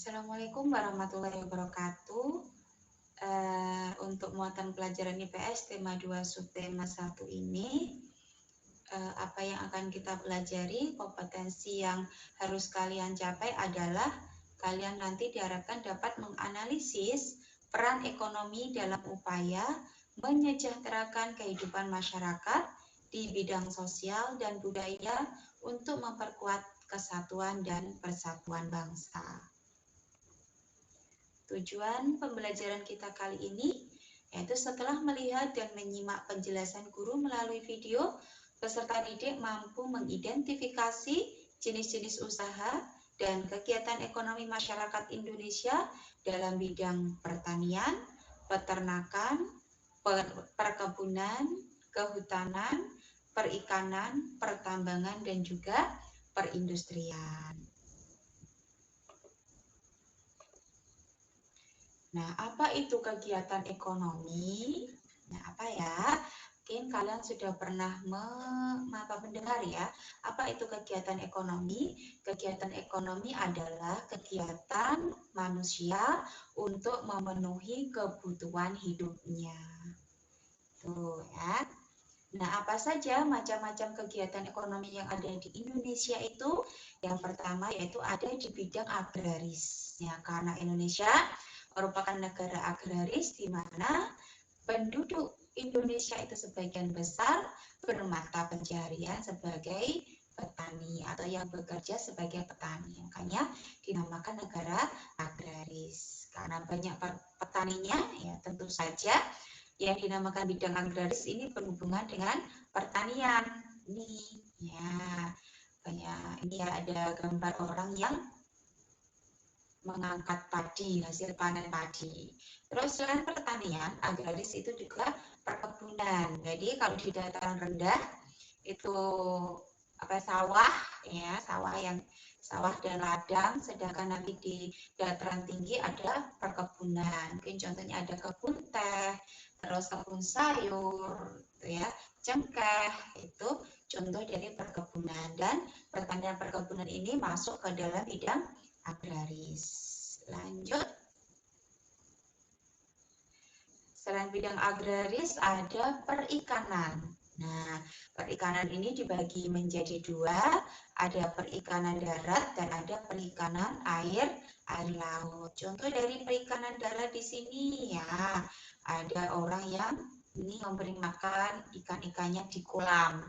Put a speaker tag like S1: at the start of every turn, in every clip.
S1: Assalamualaikum warahmatullahi wabarakatuh. Untuk muatan pelajaran IPS tema 2 subtema 1 ini, apa yang akan kita pelajari, kompetensi yang harus kalian capai adalah kalian nanti diharapkan dapat menganalisis peran ekonomi dalam upaya menyejahterakan kehidupan masyarakat di bidang sosial dan budaya untuk memperkuat kesatuan dan persatuan bangsa. Tujuan pembelajaran kita kali ini yaitu setelah melihat dan menyimak penjelasan guru melalui video, peserta didik mampu mengidentifikasi jenis-jenis usaha dan kegiatan ekonomi masyarakat Indonesia dalam bidang pertanian, peternakan, perkebunan, kehutanan, perikanan, pertambangan, dan juga perindustrian. Nah, apa itu kegiatan ekonomi? Nah, apa ya? Mungkin kalian sudah pernah mendengar ya, apa itu kegiatan ekonomi? Kegiatan ekonomi adalah kegiatan manusia untuk memenuhi kebutuhan hidupnya. Tuh ya. Nah, apa saja macam-macam kegiatan ekonomi yang ada di Indonesia itu? Yang pertama yaitu ada di bidang agraris. Ya, karena Indonesia merupakan negara agraris di mana penduduk Indonesia itu sebagian besar bermata pencaharian sebagai petani atau yang bekerja sebagai petani. Makanya dinamakan negara agraris. Karena banyak petaninya, ya tentu saja yang dinamakan bidang agraris ini berhubungan dengan pertanian. Ini ya, banyak ini ya ada gambar orang yang mengangkat padi, hasil panen padi. Terus selain pertanian, agraris itu juga perkebunan. Jadi kalau di dataran rendah itu sawah ya, sawah dan ladang, sedangkan nanti di dataran tinggi ada perkebunan. Mungkin contohnya ada kebun teh, terus kebun sayur, gitu ya, cengkeh, itu contoh dari perkebunan. Dan pertanian perkebunan ini masuk ke dalam bidang agraris. Lanjut. Selain bidang agraris ada perikanan. Nah, perikanan ini dibagi menjadi dua, ada perikanan darat dan ada perikanan air laut. Contoh dari perikanan darat di sini ya, ada orang yang ini memberi makan ikan-ikannya di kolam.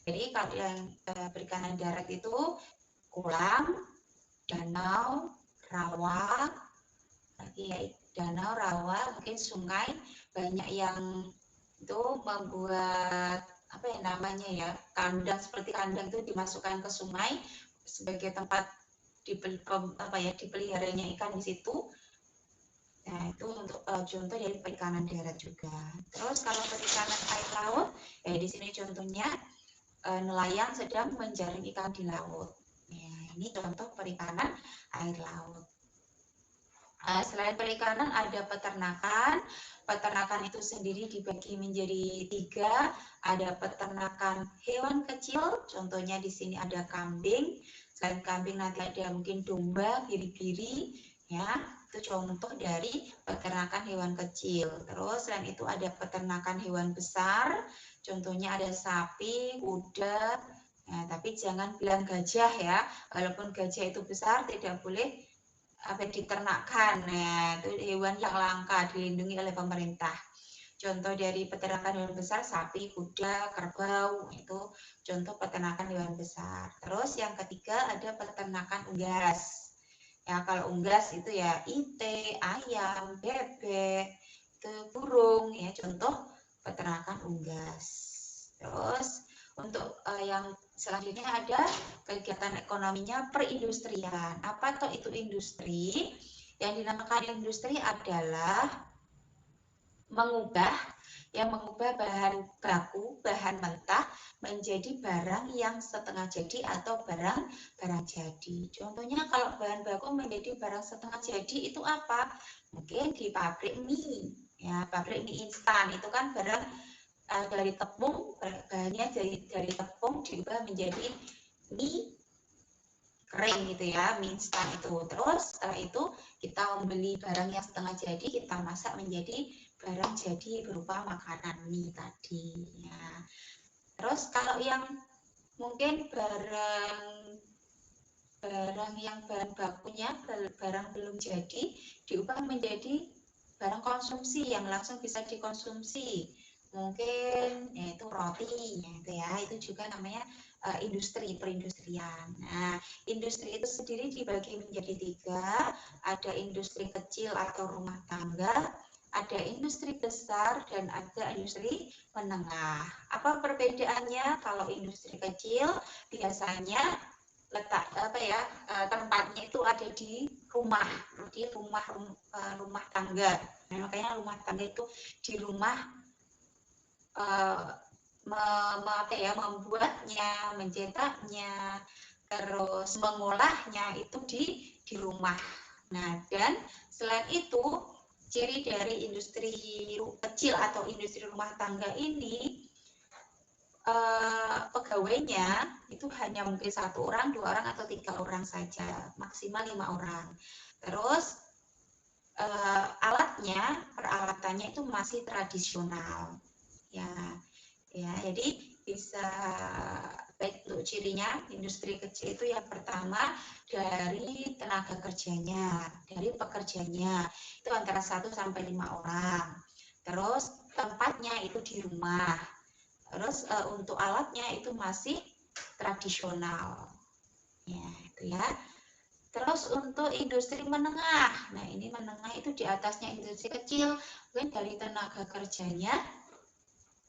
S1: Jadi kalau yang perikanan darat itu kolam, danau, rawa, mungkin sungai, banyak yang itu membuat kandang, seperti kandang itu dimasukkan ke sungai sebagai tempat dipeliharanya ikan di situ. Nah, itu untuk contoh dari perikanan darat juga. Terus kalau perikanan air laut, di sini contohnya nelayan sedang menjaring ikan di laut. Nah, ini contoh perikanan air laut. Selain perikanan ada peternakan. Peternakan itu sendiri dibagi menjadi tiga. Ada peternakan hewan kecil, contohnya di sini ada kambing. Selain kambing nanti ada mungkin domba, biri-biri, ya. Itu contoh dari peternakan hewan kecil. Terus selain itu ada peternakan hewan besar, contohnya ada sapi, kuda. Nah, tapi jangan bilang gajah ya. Walaupun gajah itu besar, tidak boleh diternakkan. Nah, itu hewan yang langka dilindungi oleh pemerintah. Contoh dari peternakan hewan besar sapi, kuda, kerbau, itu contoh peternakan hewan besar. Terus yang ketiga ada peternakan unggas. Ya, kalau unggas itu ya itik, ayam, bebek, itu burung, ya contoh peternakan unggas. Terus untuk yang selanjutnya ada kegiatan ekonominya perindustrian. Apa itu industri? Yang dinamakan industri adalah mengubah bahan baku, bahan mentah menjadi barang yang setengah jadi atau barang jadi. Contohnya kalau bahan baku menjadi barang setengah jadi itu apa? Mungkin di pabrik mie, ya pabrik mie instan itu kan barang dari tepung, bahannya dari tepung diubah menjadi mie kering gitu ya, mie instan itu. Terus setelah itu kita membeli barang yang setengah jadi, kita masak menjadi barang jadi berupa makanan mie tadi ya. Terus kalau yang mungkin barang yang bahan bakunya barang belum jadi diubah menjadi barang konsumsi yang langsung bisa dikonsumsi, mungkin yaitu roti itu juga namanya industri perindustrian. Nah, industri itu sendiri dibagi menjadi 3, ada industri kecil atau rumah tangga, ada industri besar, dan ada industri menengah. Apa perbedaannya? Kalau industri kecil biasanya tempatnya itu ada di rumah rumah tangga. Nah, makanya rumah tangga itu di rumah membuatnya, mencetaknya, terus mengolahnya itu di rumah. Nah, dan selain itu ciri dari industri kecil atau industri rumah tangga ini pegawainya itu hanya mungkin 1 orang, 2 orang, atau 3 orang saja, maksimal 5 orang. Terus peralatannya itu masih tradisional ya. Jadi bisa baik untuk cirinya industri kecil itu yang pertama dari tenaga kerjanya, dari pekerjanya itu antara 1 sampai 5 orang. Terus tempatnya itu di rumah. Terus untuk alatnya itu masih tradisional ya, itu ya. Terus untuk industri menengah, nah ini menengah itu di atasnya industri kecil, mungkin dari tenaga kerjanya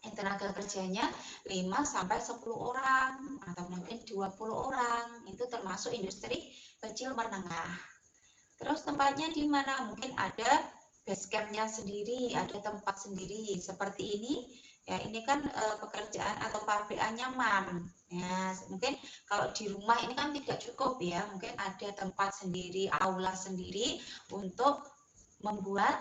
S1: 5 sampai 10 orang atau mungkin 20 orang, itu termasuk industri kecil menengah. Terus tempatnya di mana? Mungkin ada base camp-nya sendiri, ada tempat sendiri seperti ini. Ya, ini kan pekerjaan atau pabrik anyaman. Ya, mungkin kalau di rumah ini kan tidak cukup ya, mungkin ada tempat sendiri, aula sendiri untuk membuat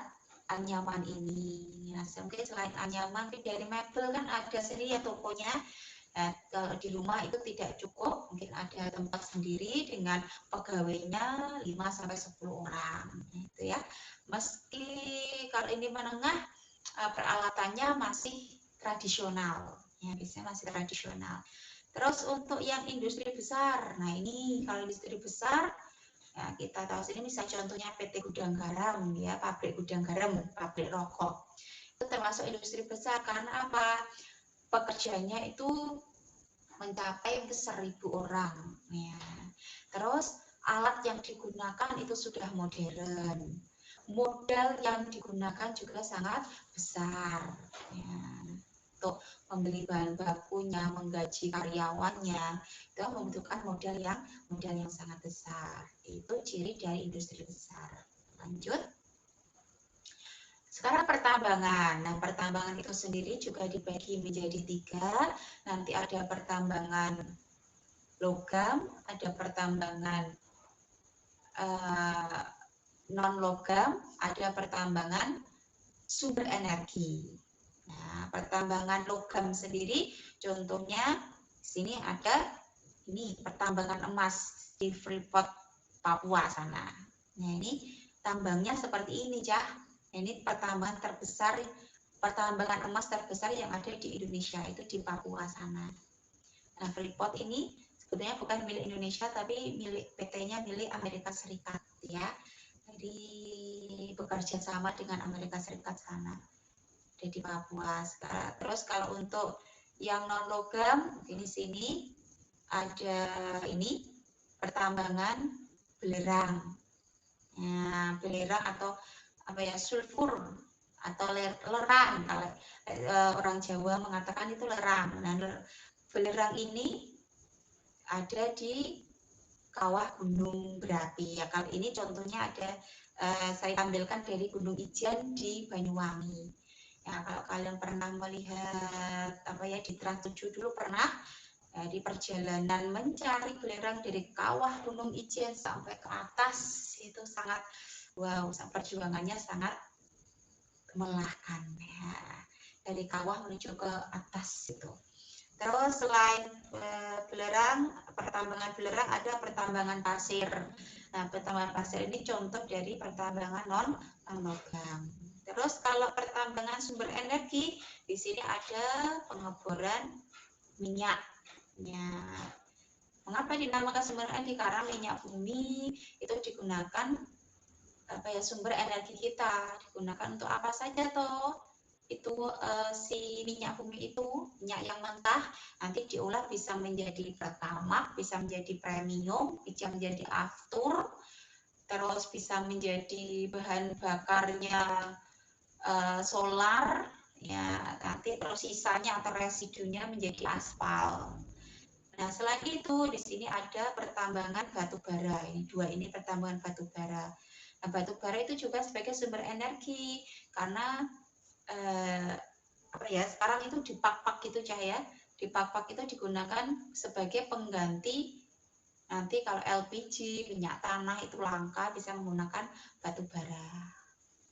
S1: anyaman ini. Nah, mungkin selain anyaman, dari mebel kan ada sendiri ya tokonya. Kalau di rumah itu tidak cukup, mungkin ada tempat sendiri dengan pegawainya 5 sampai 10 orang. Itu ya. Meski kalau ini menengah, peralatannya masih tradisional. Ya, biasanya masih tradisional. Terus untuk yang industri besar, nah ini kalau industri besar, ya kita tahu sini misalnya contohnya PT Gudang Garam, ya pabrik gudang garam, pabrik rokok. Itu termasuk industri besar karena apa? Pekerjanya itu mencapai 1.000 orang. Ya. Terus alat yang digunakan itu sudah modern. Modal yang digunakan juga sangat besar. Ya. Untuk membeli bahan bakunya, menggaji karyawannya, itu membutuhkan modal yang sangat besar. Itu ciri dari industri besar. Lanjut. Sekarang pertambangan. Nah, pertambangan itu sendiri juga dibagi menjadi 3. Nanti ada pertambangan logam, ada pertambangan non logam, ada pertambangan sumber energi. Nah, pertambangan logam sendiri, contohnya di sini ada ini pertambangan emas di Freeport, Papua sana. Nah, ini tambangnya seperti ini, Cah. Ini pertambangan emas terbesar yang ada di Indonesia, itu di Papua sana. Nah, Freeport ini sebetulnya bukan milik Indonesia, tapi milik PT-nya milik Amerika Serikat, ya. Jadi bekerja sama dengan Amerika Serikat sana, di Papua. Terus kalau untuk yang non logam, di sini ada ini pertambangan belerang. Nah, belerang atau sulfur atau lerang, kalau orang Jawa mengatakan itu lerang. Nah, belerang ini ada di kawah gunung berapi ya. Kali ini contohnya ada saya ambilkan dari Gunung Ijen di Banyuwangi. Ya, kalau kalian pernah melihat di Trans 7 dulu pernah di perjalanan mencari belerang dari kawah Gunung Ijen sampai ke atas, itu sangat perjuangannya sangat melelahkan ya. Dari kawah menuju ke atas itu. Terus selain pertambangan belerang ada pertambangan pasir. Nah, pertambangan pasir ini contoh dari pertambangan non logam. Terus kalau pertambangan sumber energi, di sini ada pengeboran minyak. Mengapa dinamakan sumber energi? Karena minyak bumi itu digunakan sumber energi kita, digunakan untuk apa saja toh? Itu si minyak bumi itu, minyak yang mentah nanti diolah bisa menjadi pertamax, bisa menjadi premium, bisa menjadi aftur, terus bisa menjadi bahan bakarnya solar, ya nanti terus sisanya atau residunya menjadi aspal. Nah, selain itu di sini ada pertambangan batu bara. Ini pertambangan batu bara. Nah, batu bara itu juga sebagai sumber energi karena sekarang itu di pak-pak gitu Cahaya. Di pak-pak itu digunakan sebagai pengganti nanti kalau LPG, minyak tanah itu langka bisa menggunakan batu bara.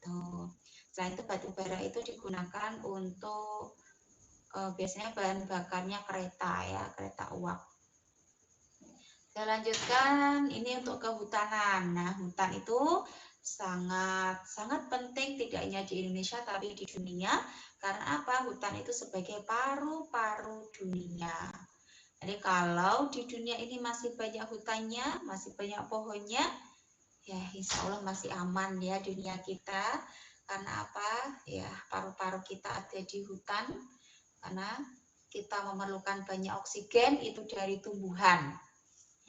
S1: Tuh. Selain itu batu bara itu digunakan untuk biasanya bahan bakarnya kereta ya, kereta uap. Saya lanjutkan ini untuk kehutanan. Nah, hutan itu sangat penting tidak hanya di Indonesia tapi di dunia. Karena apa? Hutan itu sebagai paru-paru dunia. Jadi kalau di dunia ini masih banyak hutannya, masih banyak pohonnya, ya insya Allah masih aman ya dunia kita. Karena apa? Ya paru-paru kita ada di hutan. Karena kita memerlukan banyak oksigen itu dari tumbuhan.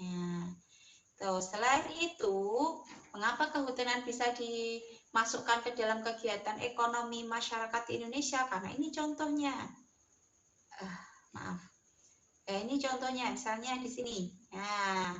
S1: Ya. Selain itu, mengapa kehutanan bisa dimasukkan ke dalam kegiatan ekonomi masyarakat di Indonesia? Karena ini contohnya. Ini contohnya, misalnya di sini. Nah,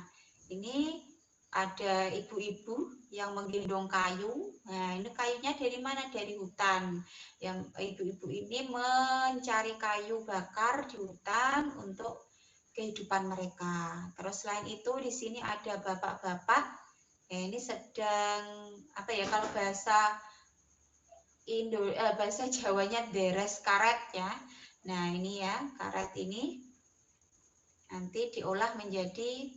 S1: ini ada ibu-ibu yang menggendong kayu. Nah, ini kayunya dari mana? Dari hutan. Yang ibu-ibu ini mencari kayu bakar di hutan untuk kehidupan mereka. Terus selain itu di sini ada bapak-bapak. Ini sedang kalau bahasa bahasa Jawanya deres karet ya. Nah, ini ya, karet ini nanti diolah menjadi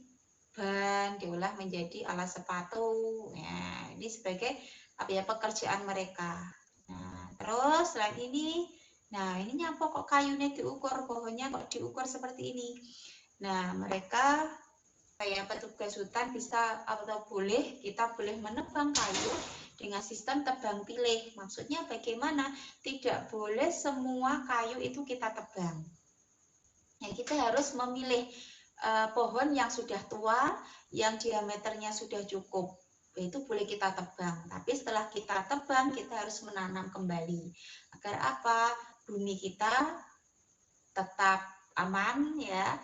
S1: ban, diolah menjadi alat sepatu. Ya, ini sebagai pekerjaan mereka. Nah, terus selain ini, nah ini nyapa kok kayunya diukur, pohonnya kok diukur seperti ini. Nah, mereka petugas hutan bisa atau kita boleh menebang kayu dengan sistem tebang pilih. Maksudnya bagaimana? Tidak boleh semua kayu itu kita tebang. Ya, kita harus memilih pohon yang sudah tua, yang diameternya sudah cukup. Itu boleh kita tebang. Tapi setelah kita tebang, kita harus menanam kembali. Agar apa? Bumi kita tetap aman ya.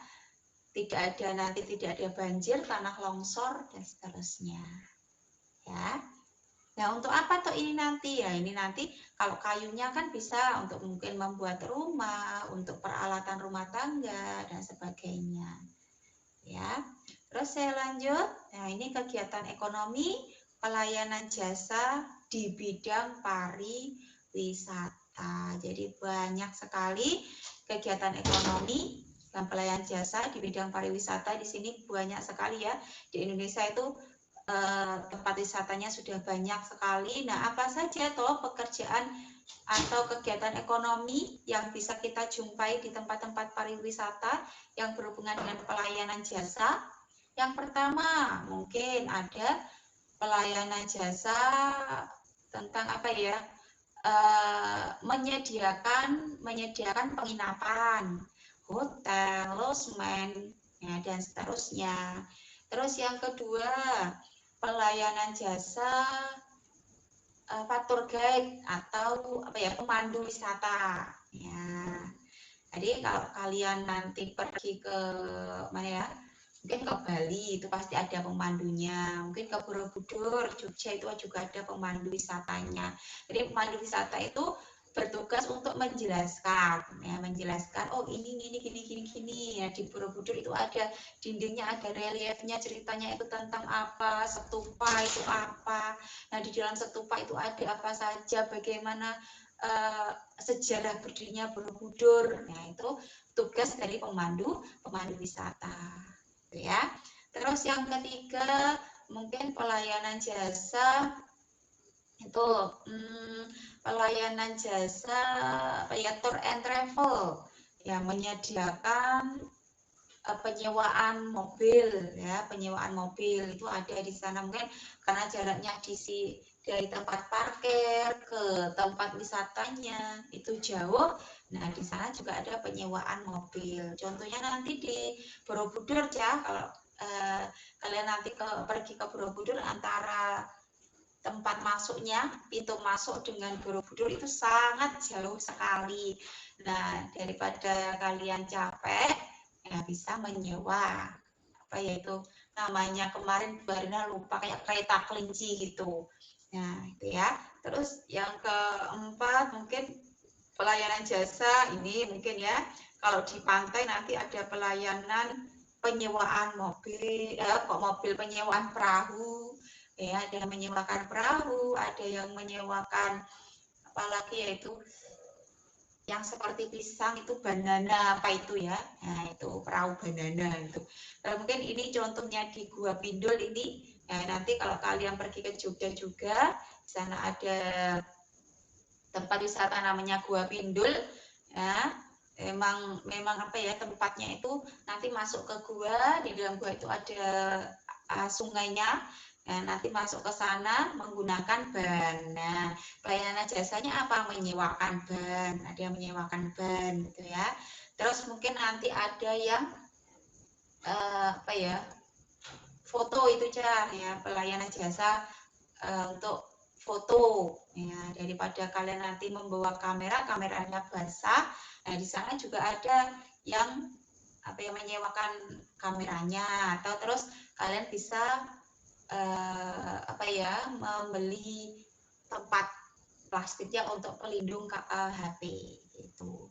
S1: Tidak ada banjir, tanah longsor dan seterusnya. Ya. Nah, untuk apa tuh ini nanti? Ya, ini nanti kalau kayunya kan bisa untuk mungkin membuat rumah, untuk peralatan rumah tangga dan sebagainya. Ya. Terus saya lanjut. Nah, ini kegiatan ekonomi, pelayanan jasa di bidang pariwisata. Jadi banyak sekali kegiatan ekonomi dan pelayanan jasa di bidang pariwisata di sini banyak sekali ya. Di Indonesia itu tempat wisatanya sudah banyak sekali. Nah, apa saja toh pekerjaan atau kegiatan ekonomi yang bisa kita jumpai di tempat-tempat pariwisata yang berhubungan dengan pelayanan jasa? Yang pertama, mungkin ada pelayanan jasa tentang menyediakan penginapan, hotel, losmen, ya, dan seterusnya. Terus yang kedua, pelayanan jasa tour guide atau pemandu wisata. Ya. Jadi kalau kalian nanti pergi ke mana ya? Mungkin ke Bali itu pasti ada pemandunya. Mungkin ke Borobudur, Jogja itu juga ada pemandu wisatanya. Jadi pemandu wisata itu bertugas untuk menjelaskan oh ini gini ya. Di Borobudur itu ada dindingnya, ada reliefnya, ceritanya itu tentang apa, stupa itu apa, nah di dalam stupa itu ada apa saja, bagaimana sejarah berdirinya Borobudur. Nah, itu tugas dari pemandu wisata, gitu ya. Terus yang ketiga mungkin pelayanan jasa itu pelayanan jasa apa ya, tour and travel yang menyediakan penyewaan mobil ya, penyewaan mobil itu ada di sana. Mungkin karena jaraknya dari tempat parkir ke tempat wisatanya itu jauh. Nah, di sana juga ada penyewaan mobil. Contohnya nanti di Borobudur ya, kalau kalian nanti pergi ke Borobudur, antara tempat masuknya, pintu masuk dengan Borobudur itu sangat jauh sekali. Nah, daripada kalian capek, ya bisa menyewa apa yaitu namanya kemarin Barina lupa, kayak kereta kelinci gitu. Nah, itu ya. Terus yang keempat mungkin pelayanan jasa ini mungkin ya, kalau di pantai nanti ada pelayanan penyewaan mobil, penyewaan perahu ya, ada yang menyewakan perahu, ada yang menyewakan apalagi yaitu yang seperti pisang itu banana apa itu ya, nah itu perahu banana itu. Nah, mungkin ini contohnya di Gua Pindul ini. Nanti kalau kalian pergi ke Jogja juga, di sana ada tempat wisata namanya Gua Pindul ya. Memang apa ya, tempatnya itu nanti masuk ke gua, di dalam gua itu ada sungainya. Nah, nanti masuk ke sana menggunakan ban. Nah, pelayanan jasanya apa? Menyewakan ban. Ada yang menyewakan ban gitu ya. Terus mungkin nanti ada yang apa ya? Foto itu ya, pelayanan jasa untuk foto ya, daripada kalian nanti membawa kameranya basah. Nah, di sana juga ada yang apa yang menyewakan kameranya, atau terus kalian bisa apa ya, membeli tempat plastiknya untuk pelindung HP gitu.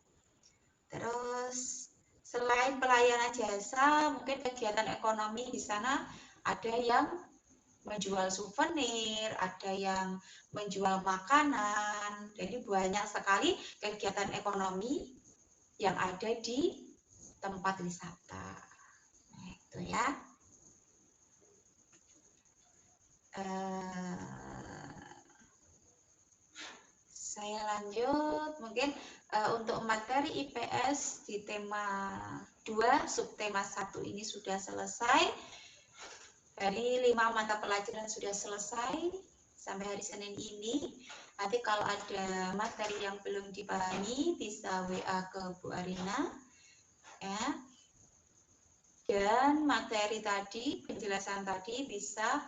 S1: Terus selain pelayanan jasa, mungkin kegiatan ekonomi di sana ada yang menjual souvenir, ada yang menjual makanan. Jadi banyak sekali kegiatan ekonomi yang ada di tempat wisata. Nah, itu ya. Saya lanjut mungkin untuk materi IPS di tema 2 subtema 1 ini sudah selesai. Dari 5 mata pelajaran sudah selesai sampai hari Senin ini. Nanti kalau ada materi yang belum dipahami bisa WA ke Bu Arina ya. Dan materi tadi, penjelasan tadi bisa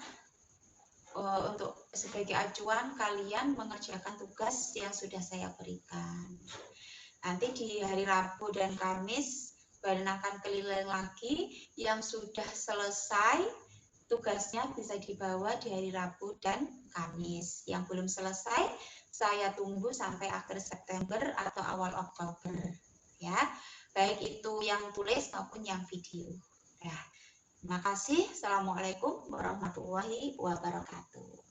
S1: untuk sebagai acuan kalian mengerjakan tugas yang sudah saya berikan. Nanti di hari Rabu dan Kamis Barina akan keliling lagi. Yang sudah selesai tugasnya bisa dibawa di hari Rabu dan Kamis. Yang belum selesai saya tunggu sampai akhir September atau awal Oktober ya, baik itu yang tulis maupun yang video ya. Terima kasih. Assalamualaikum warahmatullahi wabarakatuh.